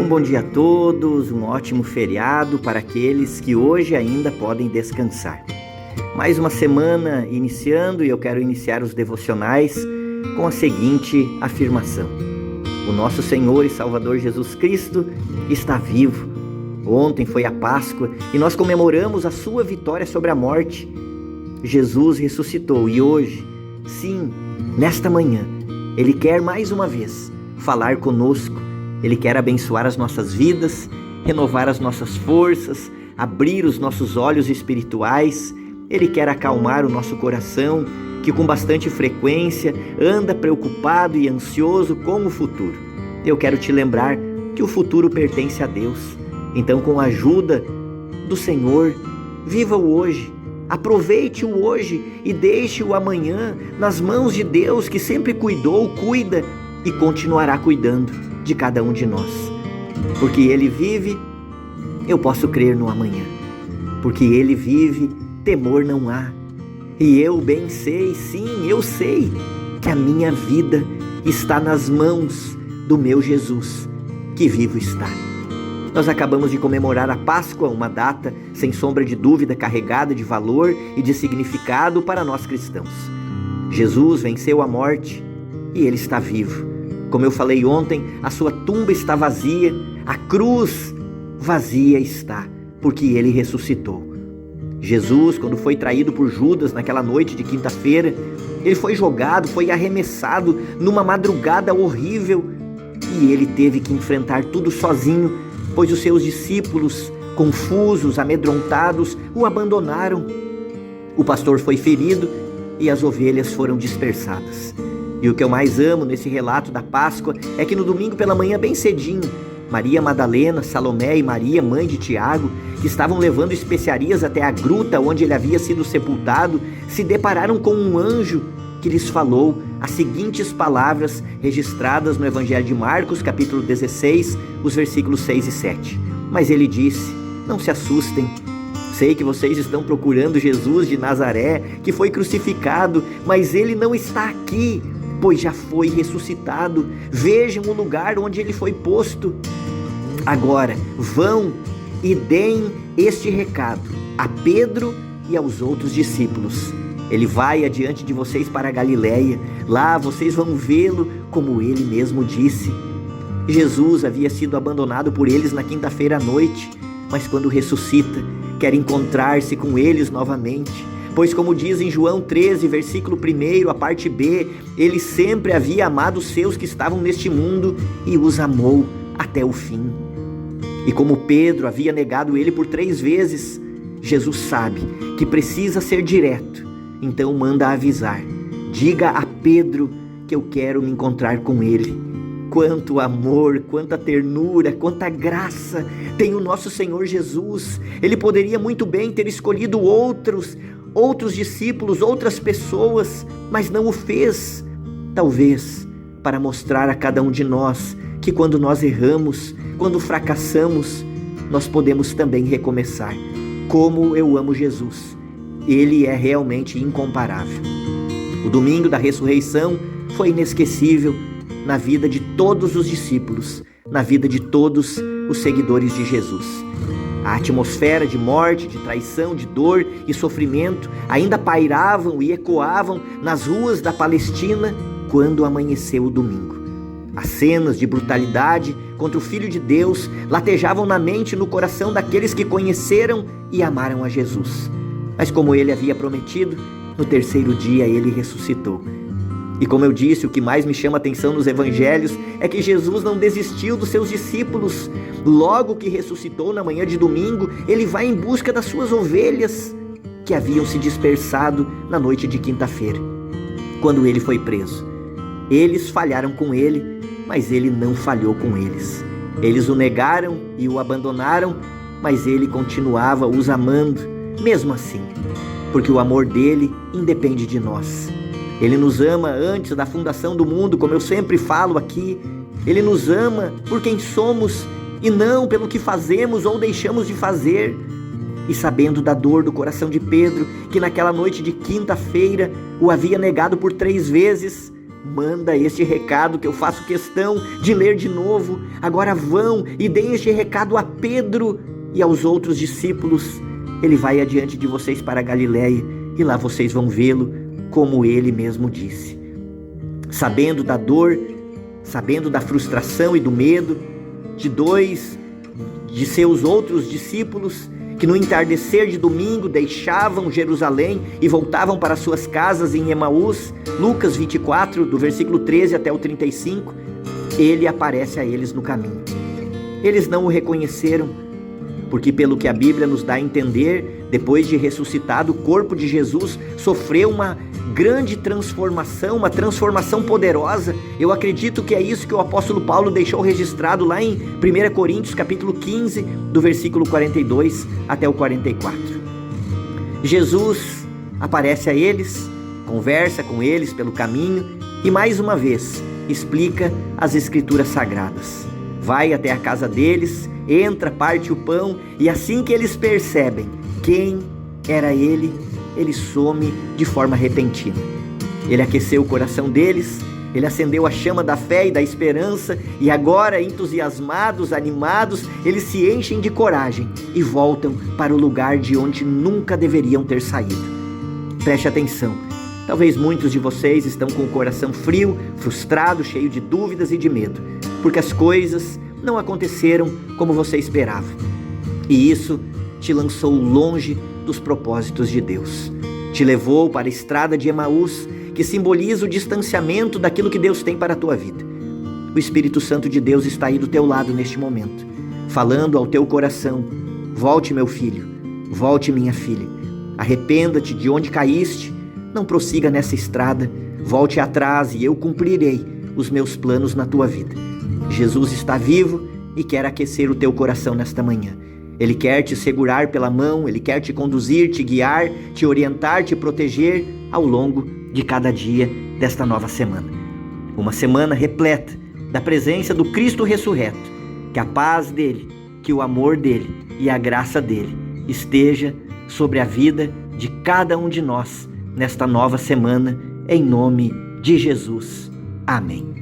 Um bom dia a todos, um ótimo feriado para aqueles que hoje ainda podem descansar. Mais uma semana iniciando e eu quero iniciar os devocionais com a seguinte afirmação: o nosso Senhor e Salvador Jesus Cristo está vivo. Ontem foi a Páscoa e nós comemoramos a sua vitória sobre a morte. Jesus ressuscitou e hoje, sim, nesta manhã, Ele quer mais uma vez falar conosco. Ele quer abençoar as nossas vidas, renovar as nossas forças, abrir os nossos olhos espirituais. Ele quer acalmar o nosso coração, que com bastante frequência anda preocupado e ansioso com o futuro. Eu quero te lembrar que o futuro pertence a Deus. Então, com a ajuda do Senhor, viva o hoje, aproveite o hoje e deixe o amanhã nas mãos de Deus, que sempre cuidou, cuida e continuará cuidando de cada um de nós. Porque Ele vive, eu posso crer no amanhã. Porque Ele vive, temor não há. E eu bem sei, sim, eu sei que a minha vida está nas mãos do meu Jesus, que vivo está. Nós acabamos de comemorar a Páscoa, uma data, sem sombra de dúvida, carregada de valor e de significado para nós cristãos. Jesus venceu a morte e Ele está vivo. Como eu falei ontem, a sua tumba está vazia, a cruz vazia está, porque Ele ressuscitou. Jesus, quando foi traído por Judas naquela noite de quinta-feira, Ele foi jogado, foi arremessado numa madrugada horrível e Ele teve que enfrentar tudo sozinho, pois os seus discípulos, confusos, amedrontados, o abandonaram. O pastor foi ferido e as ovelhas foram dispersadas. E o que eu mais amo nesse relato da Páscoa é que no domingo pela manhã, bem cedinho, Maria Madalena, Salomé e Maria, mãe de Tiago, que estavam levando especiarias até a gruta onde ele havia sido sepultado, se depararam com um anjo que lhes falou as seguintes palavras registradas no Evangelho de Marcos, capítulo 16, os versículos 6 e 7. Mas ele disse: não se assustem. Sei que vocês estão procurando Jesus de Nazaré, que foi crucificado, mas Ele não está aqui, pois já foi ressuscitado. Vejam o lugar onde Ele foi posto. Agora vão e deem este recado a Pedro e aos outros discípulos. Ele vai adiante de vocês para a Galileia. Lá vocês vão vê-lo, como Ele mesmo disse. Jesus havia sido abandonado por eles na quinta-feira à noite, mas quando ressuscita, quer encontrar-se com eles novamente. Pois como diz em João 13, versículo 1, a parte B, Ele sempre havia amado os seus que estavam neste mundo e os amou até o fim. E como Pedro havia negado Ele por 3 vezes, Jesus sabe que precisa ser direto, então manda avisar: diga a Pedro que eu quero me encontrar com Ele. Quanto amor, quanta ternura, quanta graça tem o nosso Senhor Jesus. Ele poderia muito bem ter escolhido outros discípulos, outras pessoas, mas não o fez. Talvez para mostrar a cada um de nós que quando nós erramos, quando fracassamos, nós podemos também recomeçar. Como eu amo Jesus. Ele é realmente incomparável. O domingo da ressurreição foi inesquecível na vida de todos os discípulos, na vida de todos os seguidores de Jesus. A atmosfera de morte, de traição, de dor e sofrimento ainda pairavam e ecoavam nas ruas da Palestina quando amanheceu o domingo. As cenas de brutalidade contra o Filho de Deus latejavam na mente e no coração daqueles que conheceram e amaram a Jesus. Mas como Ele havia prometido, no 3º dia Ele ressuscitou. E como eu disse, o que mais me chama a atenção nos evangelhos é que Jesus não desistiu dos seus discípulos. Logo que ressuscitou na manhã de domingo, Ele vai em busca das suas ovelhas que haviam se dispersado na noite de quinta-feira, quando Ele foi preso. Eles falharam com Ele, mas Ele não falhou com eles. Eles o negaram e o abandonaram, mas Ele continuava os amando, mesmo assim, porque o amor dele independe de nós. Ele nos ama antes da fundação do mundo, como eu sempre falo aqui. Ele nos ama por quem somos e não pelo que fazemos ou deixamos de fazer. E sabendo da dor do coração de Pedro, que naquela noite de quinta-feira o havia negado por 3 vezes, manda este recado que eu faço questão de ler de novo. Agora vão e deem este recado a Pedro e aos outros discípulos. Ele vai adiante de vocês para a Galileia e lá vocês vão vê-lo como ele mesmo disse. Sabendo da dor, sabendo da frustração e do medo de dois de seus outros discípulos que no entardecer de domingo deixavam Jerusalém e voltavam para suas casas em Emaús, Lucas 24, do versículo 13 até o 35, ele aparece a eles no caminho. Eles não o reconheceram, porque pelo que a Bíblia nos dá a entender, depois de ressuscitado, o corpo de Jesus sofreu uma grande transformação, uma transformação poderosa. Eu acredito que é isso que o apóstolo Paulo deixou registrado lá em 1 Coríntios capítulo 15, do versículo 42 até o 44. Jesus aparece a eles, conversa com eles pelo caminho e mais uma vez explica as escrituras sagradas. Vai até a casa deles, entra, parte o pão e assim que eles percebem quem era ele some de forma repentina. Ele aqueceu o coração deles, ele acendeu a chama da fé e da esperança e agora, entusiasmados, animados, eles se enchem de coragem e voltam para o lugar de onde nunca deveriam ter saído. Preste atenção, talvez muitos de vocês estão com o coração frio, frustrado, cheio de dúvidas e de medo, porque as coisas não aconteceram como você esperava. E isso te lançou longe dos propósitos de Deus. Te levou para a estrada de Emaús, que simboliza o distanciamento daquilo que Deus tem para a tua vida. O Espírito Santo de Deus está aí do teu lado neste momento, falando ao teu coração: volte, meu filho, volte, minha filha. Arrependa-te de onde caíste, não prossiga nessa estrada, volte atrás e eu cumprirei os meus planos na tua vida. Jesus está vivo e quer aquecer o teu coração nesta manhã. Ele quer te segurar pela mão, Ele quer te conduzir, te guiar, te orientar, te proteger ao longo de cada dia desta nova semana. Uma semana repleta da presença do Cristo ressurreto. Que a paz dEle, que o amor dEle e a graça dEle esteja sobre a vida de cada um de nós nesta nova semana, em nome de Jesus. Amém.